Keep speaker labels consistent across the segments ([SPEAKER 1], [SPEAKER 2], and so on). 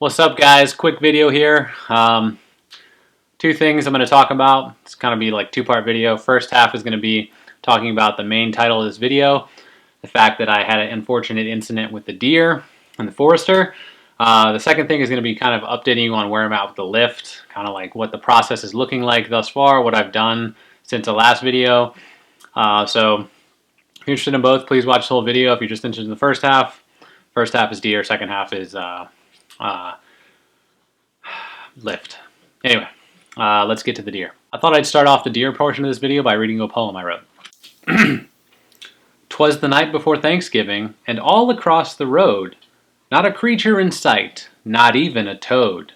[SPEAKER 1] What's up, guys? Quick video here. Two things I'm going to talk about. It's going to be like two-part video. First half is going to be talking about the main title of this video, the fact that I had an unfortunate incident with the deer and the forester. The second thing is going to be kind of updating you on where I'm at with the lift, kind of like what the process is looking like thus far, what I've done since the last video. So if you're interested in both, please watch the whole video. If you're just interested in the first half is deer, second half is lift. Anyway, let's get to the deer. I thought I'd start off the deer portion of this video by reading a poem I wrote. 'Twas the night before Thanksgiving, and all across the road, not a creature in sight, not even a toad.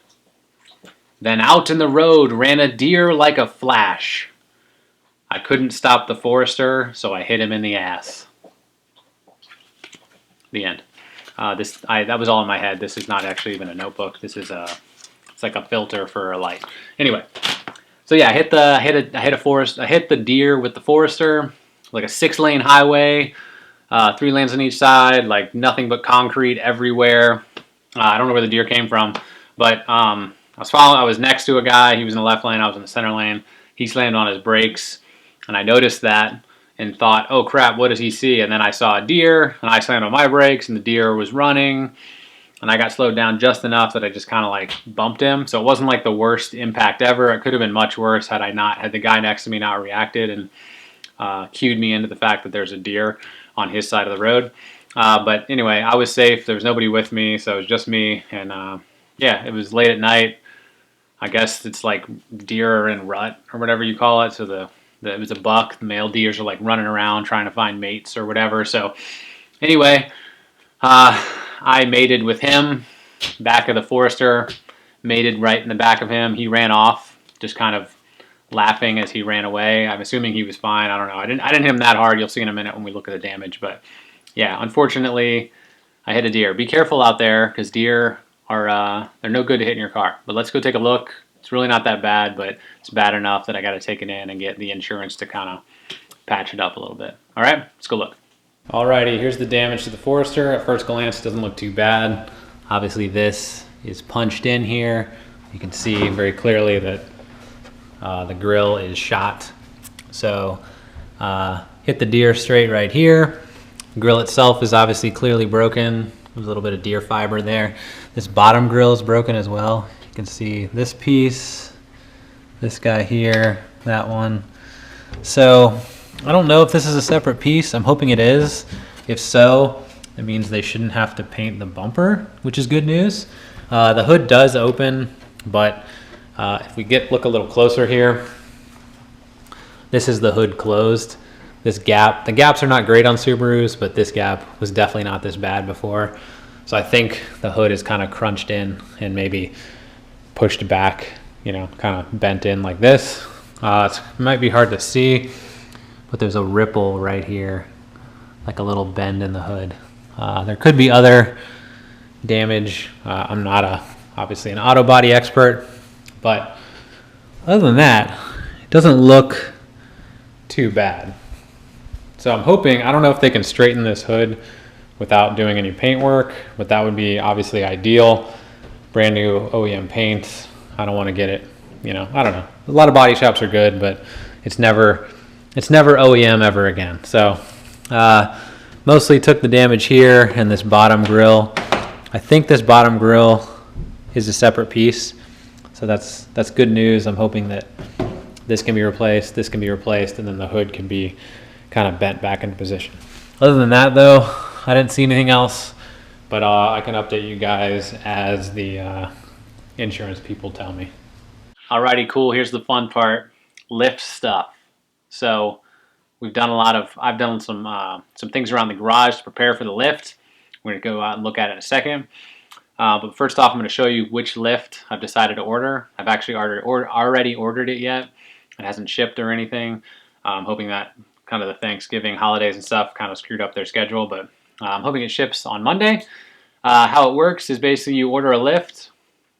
[SPEAKER 1] Then out in the road ran a deer like a flash. I couldn't stop the forester, so I hit him in the ass. The end. That was all in my head. This is not actually even a notebook. This is it's like a filter for a light. Anyway, so yeah, I hit the deer with the forester, like a 6-lane highway, 3 lanes on each side, like nothing but concrete everywhere. I don't know where the deer came from, but I was next to a guy. He was in the left lane. I was in the center lane. He slammed on his brakes, and I noticed that and thought, oh crap, what does he see? And then I saw a deer, and I slammed on my brakes, and the deer was running, and I got slowed down just enough that I just kind of like bumped him. So it wasn't like the worst impact ever. It could have been much worse had the guy next to me not reacted and cued me into the fact that there's a deer on his side of the road. But anyway, I was safe. There was nobody with me, so it was just me. And yeah, it was late at night. I guess it's like deer are in rut or whatever you call it. So it was a buck. The male deers are like running around trying to find mates or whatever. So anyway, I mated with him, back of the forester, mated right in the back of him. He ran off, just kind of laughing as he ran away. I'm assuming he was fine. I don't know. I didn't hit him that hard. You'll see in a minute when we look at the damage. But yeah, unfortunately, I hit a deer. Be careful out there because deer are they're no good to hit in your car. But let's go take a look. It's really not that bad, but it's bad enough that I got to take it in and get the insurance to kind of patch it up a little bit. All right, let's go look. Alrighty, here's the damage to the forester. At first glance, it doesn't look too bad. Obviously, this is punched in here. You can see very clearly that the grill is shot. So hit the deer straight right here. The grill itself is obviously clearly broken. There's a little bit of deer fiber there. This bottom grill is broken as well. You can see this piece, this guy here, that one. So I don't know if this is a separate piece. I'm hoping it is. If so, it means they shouldn't have to paint the bumper, which is good news. The hood does open, but if we look a little closer here, this is the hood closed. This gap, the gaps are not great on Subarus, but this gap was definitely not this bad before. So I think the hood is kind of crunched in and maybe pushed back, you know, kind of bent in like this. It might be hard to see, but there's a ripple right here, like a little bend in the hood. There could be other damage. I'm not obviously an auto body expert, but other than that, it doesn't look too bad. So I'm hoping, I don't know if they can straighten this hood without doing any paint work, but that would be obviously ideal. Brand new OEM paint. I don't want to get it, you know, I don't know. A lot of body shops are good, but it's never OEM ever again. So mostly took the damage here and this bottom grill. I think this bottom grill is a separate piece. So that's good news. I'm hoping that this can be replaced, this can be replaced, and then the hood can be kind of bent back into position. Other than that though, I didn't see anything else, but I can update you guys as the insurance people tell me. Alrighty, cool. Here's the fun part, lift stuff. So I've done some things around the garage to prepare for the lift. We're gonna go out and look at it in a second. But first off, I'm gonna show you which lift I've decided to order. I've actually already ordered it yet. It hasn't shipped or anything. I'm hoping that kind of the Thanksgiving holidays and stuff kind of screwed up their schedule, but I'm hoping it ships on Monday. How it works is basically you order a lift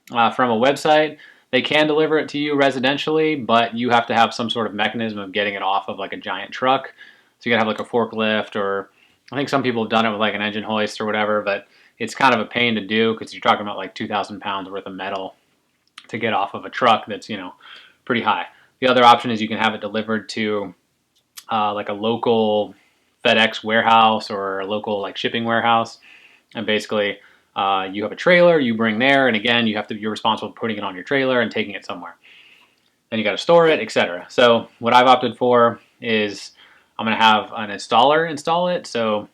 [SPEAKER 1] from a website. They can deliver it to you residentially, but you have to have some sort of mechanism of getting it off of like a giant truck. So you gotta have like a forklift, or I think some people have done it with like an engine hoist or whatever, but it's kind of a pain to do because you're talking about like 2,000 pounds worth of metal to get off of a truck that's, you know, pretty high. The other option is you can have it delivered to like a local FedEx warehouse or a local like shipping warehouse, and basically you have a trailer you bring there, and again you're responsible for putting it on your trailer and taking it somewhere. Then you got to store it, etc. So what I've opted for is I'm going to have an installer install it. So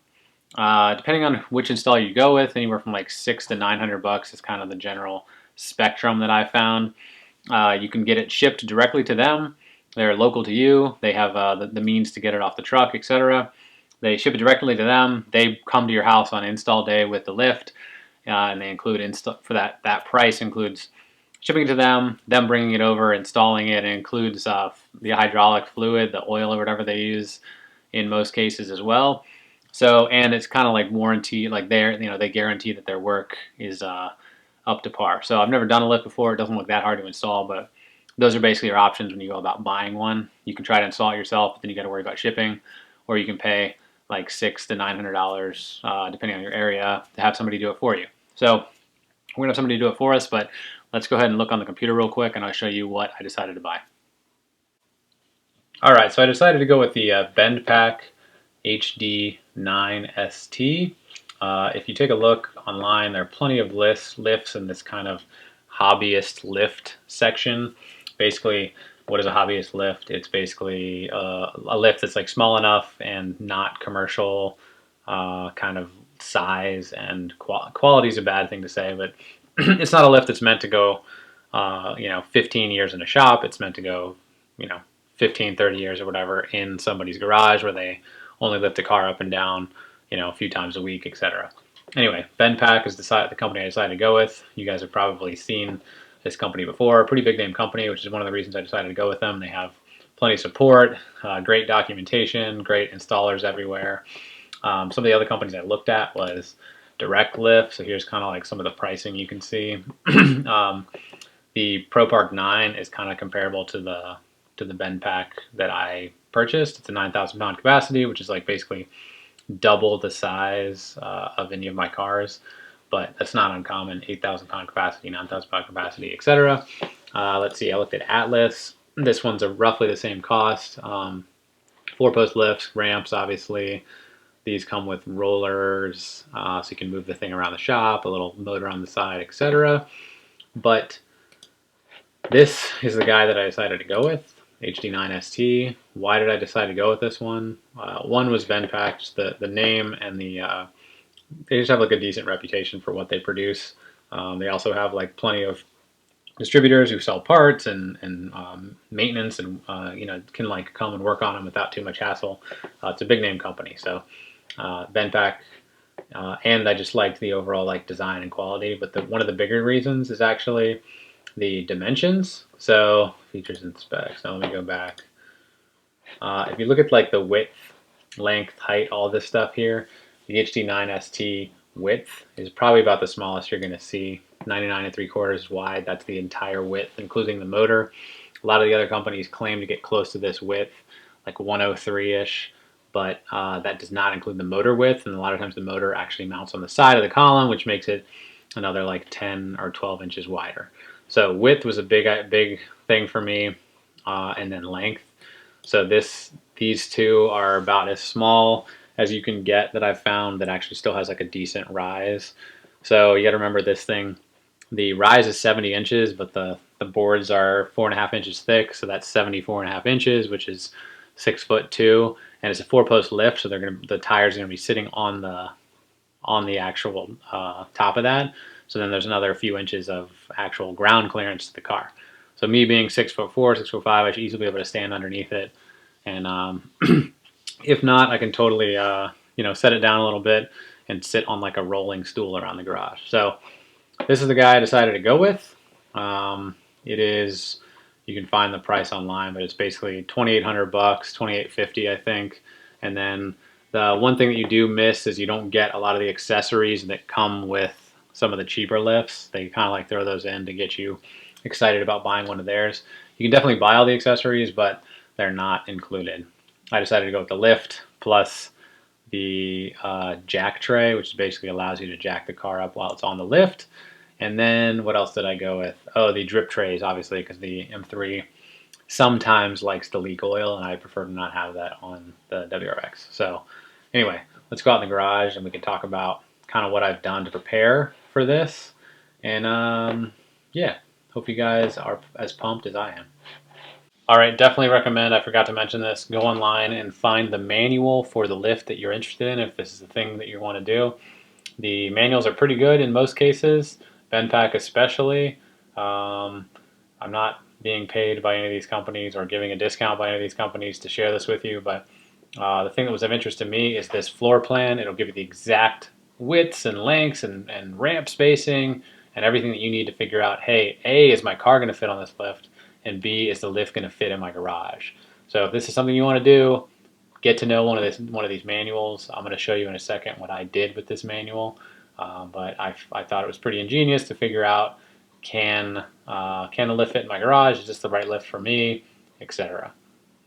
[SPEAKER 1] depending on which installer you go with, anywhere from like $600 to $900 is kind of the general spectrum that I found. You can get it shipped directly to them. They're local to you. They have the means to get it off the truck, etc. They ship it directly to them. They come to your house on install day with the lift, and they include for that price includes shipping it to them bringing it over, installing it. It includes the hydraulic fluid, the oil or whatever they use in most cases as well. So, and it's kind of like warranty, like they guarantee that their work is up to par. So I've never done a lift before. It doesn't look that hard to install, but those are basically your options when you go about buying one. You can try to install it yourself, but then you got to worry about shipping, or you can pay like $600 to $900, depending on your area, to have somebody do it for you. So we're gonna have somebody do it for us, but let's go ahead and look on the computer real quick, and I'll show you what I decided to buy. All right, so I decided to go with the BendPak HD9ST. If you take a look online, there are plenty of lifts in this kind of hobbyist lift section. Basically, what is a hobbyist lift? It's basically a lift that's like small enough and not commercial kind of size, and quality is a bad thing to say, but it's not a lift that's meant to go 15 years in a shop. It's meant to go 15, 30 years or whatever in somebody's garage where they only lift the car up and down a few times a week, etc. Anyway, BendPak is the company I decided to go with. You guys have probably seen this company before. Pretty big name company, which is one of the reasons I decided to go with them. They have plenty of support, great documentation, great installers everywhere. Some of the other companies I looked at was Direct Lift. So here's kind of like some of the pricing you can see. The ProPark 9 is kind of comparable to the BendPak that I purchased. It's a 9,000 pound capacity, which is like basically double the size of any of my cars, but that's not uncommon. 8,000 pound capacity, 9,000 pound capacity, etc. Let's see, I looked at Atlas. This one's roughly the same cost. 4-post lifts, ramps, obviously. These come with rollers, so you can move the thing around the shop, a little motor on the side, etc. But this is the guy that I decided to go with, HD9ST. Why did I decide to go with this one? One was BendPak, just the name, and they just have like a decent reputation for what they produce. They also have like plenty of distributors who sell parts and maintenance, and can like come and work on them without too much hassle. It's a big name company, so BendPak, and I just liked the overall like design and quality. But one of the bigger reasons is actually the dimensions. So features and specs. Now let me go back. If you look at like the width, length, height, all this stuff here, the HD9ST width is probably about the smallest you're going to see. 99 3/4 wide. That's the entire width, including the motor. A lot of the other companies claim to get close to this width, like 103-ish, but that does not include the motor width, and a lot of times the motor actually mounts on the side of the column, which makes it another like 10 or 12 inches wider. So width was a big thing for me, and then length. So these two are about as small as you can get that I've found that actually still has like a decent rise. So you got to remember this thing. The rise is 70 inches, but the boards are 4.5 inches thick, so that's 74.5 inches, which is 6'2", and it's a 4-post lift, so the tires are gonna be sitting on the actual top of that. So then there's another few inches of actual ground clearance to the car. So me being 6'4", 6'5", I should easily be able to stand underneath it, and if not, I can totally set it down a little bit and sit on like a rolling stool around the garage. So this is the guy I decided to go with. It is, you can find the price online, but it's basically $2,800, $2,850, I think. And then the one thing that you do miss is you don't get a lot of the accessories that come with some of the cheaper lifts. They kind of like throw those in to get you excited about buying one of theirs. You can definitely buy all the accessories, but they're not included. I decided to go with the lift plus the jack tray, which basically allows you to jack the car up while it's on the lift. And then what else did I go with? Oh, the drip trays, obviously, because the M3 sometimes likes to leak oil, and I prefer to not have that on the WRX. So anyway, let's go out in the garage and we can talk about kind of what I've done to prepare for this. And yeah, hope you guys are as pumped as I am. All right, definitely recommend, I forgot to mention this, go online and find the manual for the lift that you're interested in if this is the thing that you want to do. The manuals are pretty good in most cases, Benpack especially. I'm not being paid by any of these companies or giving a discount by any of these companies to share this with you, but the thing that was of interest to me is this floor plan. It'll give you the exact widths and lengths and ramp spacing and everything that you need to figure out, hey, A, is my car going to fit on this lift? And B, is the lift going to fit in my garage? So if this is something you want to do, get to know one of these manuals. I'm going to show you in a second what I did with this manual, but I thought it was pretty ingenious to figure out can the lift fit in my garage? Is this the right lift for me, etc.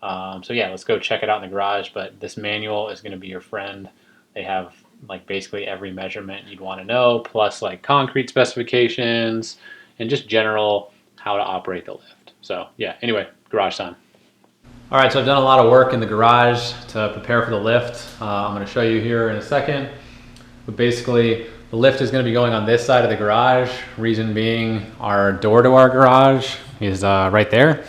[SPEAKER 1] So yeah, let's go check it out in the garage. But this manual is going to be your friend. They have like basically every measurement you'd want to know, plus like concrete specifications and just general how to operate the lift. So yeah, anyway, garage time. All right, so I've done a lot of work in the garage to prepare for the lift. I'm going to show you here in a second. But basically, the lift is going to be going on this side of the garage. Reason being, our door to our garage is right there.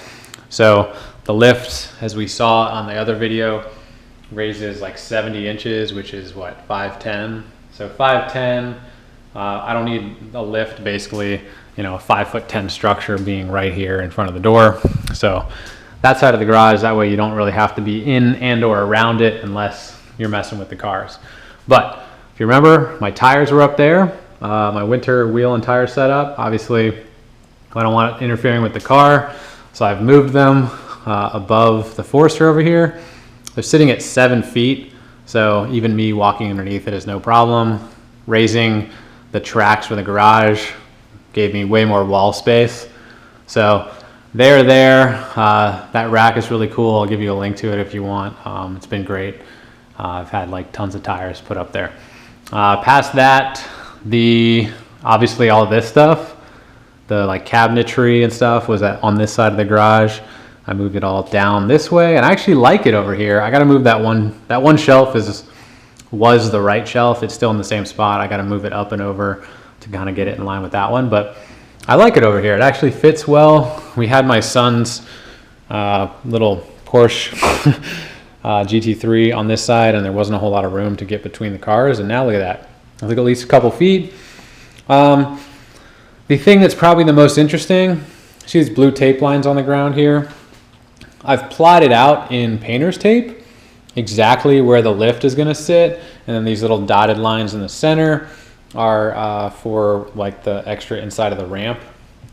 [SPEAKER 1] So the lift, as we saw on the other video, raises like 70 inches, which is what, 5'10". So 5'10". I don't need a lift, basically, you know, a 5'10" structure being right here in front of the door. So that side of the garage, that way you don't really have to be in and or around it unless you're messing with the cars. But if you remember, my tires were up there, my winter wheel and tire setup. Obviously, I don't want it interfering with the car, so I've moved them above the Forester over here. They're sitting at 7 feet, so even me walking underneath it is no problem. Raising the tracks for the garage gave me way more wall space. So they're there. That rack is really cool. I'll give you a link to it if you want. It's been great. I've had like tons of tires put up there. Past that, obviously all this stuff, the like cabinetry and stuff was on this side of the garage. I moved it all down this way, and I actually like it over here. I got to move that one. That one shelf was the right shelf. It's still in the same spot. I got to move it up and over to kind of get it in line with that one, but I like it over here. It actually fits well. We had my son's little Porsche GT3 on this side, and there wasn't a whole lot of room to get between the cars, and now look at that. I think at least a couple feet. The thing that's probably the most interesting, see these blue tape lines on the ground here? I've plotted out in painter's tape exactly where the lift is going to sit, and then these little dotted lines in the center are for like the extra inside of the ramp.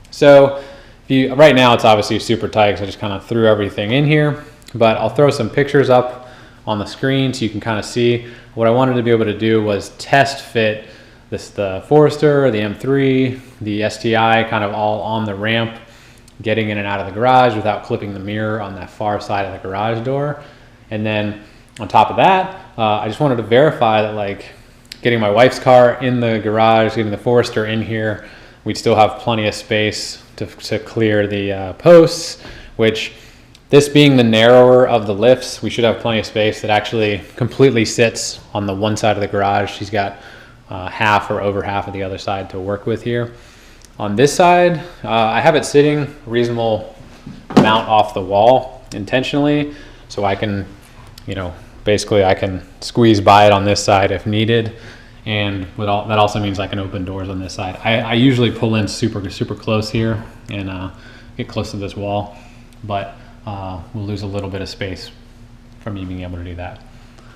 [SPEAKER 1] So right now it's obviously super tight, so I just kind of threw everything in here, but I'll throw some pictures up on the screen so you can kind of see. What I wanted to be able to do was test fit the Forester, the M3, the STI, kind of all on the ramp, getting in and out of the garage without clipping the mirror on that far side of the garage door. And then on top of that, I just wanted to verify that like getting my wife's car in the garage, getting the Forester in here, we'd still have plenty of space to clear the posts, which this being the narrower of the lifts, we should have plenty of space. That actually completely sits on the one side of the garage. She's got half or over half of the other side to work with here. On this side, I have it sitting reasonable amount off the wall intentionally, so I can, you know, basically I can squeeze by it on this side if needed. And that also means I can open doors on this side. I usually pull in super close here and get close to this wall, but we'll lose a little bit of space from me being able to do that.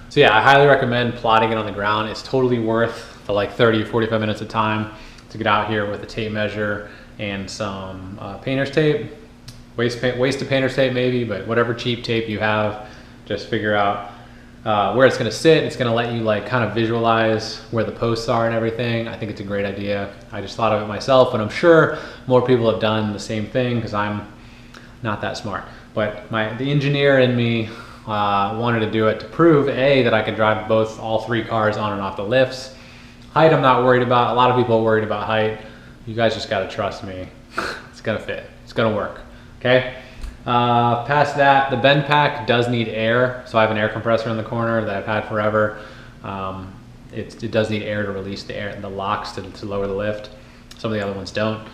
[SPEAKER 1] So yeah, I highly recommend plotting it on the ground. It's totally worth the like 30 or 45 minutes of time to get out here with a tape measure and some painter's tape, waste of painter's tape maybe, but whatever cheap tape you have, just figure out where it's going to sit. It's going to let you like kind of visualize where the posts are and everything. I think it's a great idea. I just thought of it myself, and I'm sure more people have done the same thing because I'm not that smart. But the engineer in me Wanted to do it to prove that I could drive all 3 cars on and off the lifts. Height I'm not worried about. A lot of people are worried about height. You guys just gotta trust me. It's gonna fit, it's gonna work, okay? Past that, the bend pack does need air. So I have an air compressor in the corner that I've had forever. It does need air to release the locks to lower the lift. Some of the other ones don't.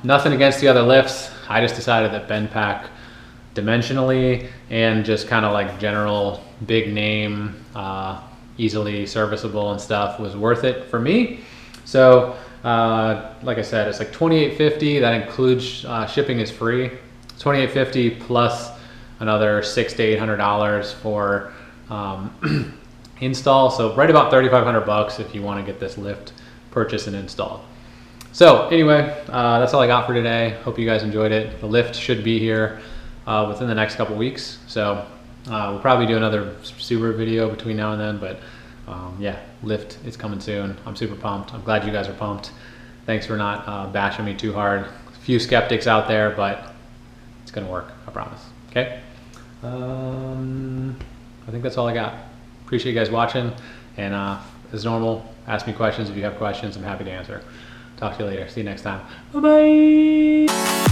[SPEAKER 1] Nothing against the other lifts. I just decided that bend pack dimensionally and just kind of like general big name, easily serviceable and stuff was worth it for me. So like I said, it's like $28.50. That includes shipping is free. $28.50 plus another $600 to $800 for install. So right about $3,500 if you want to get this lift purchased and installed. So anyway, that's all I got for today. Hope you guys enjoyed it. The lift should be here within the next couple weeks. So we'll probably do another Subaru video between now and then, but yeah, lift is coming soon. I'm super pumped. I'm glad you guys are pumped. Thanks for not bashing me too hard. A few skeptics out there, but it's gonna work, I promise, okay? I think that's all I got. Appreciate you guys watching, and as normal, ask me questions if you have questions. I'm happy to answer. Talk to you later. See you next time. Bye-bye.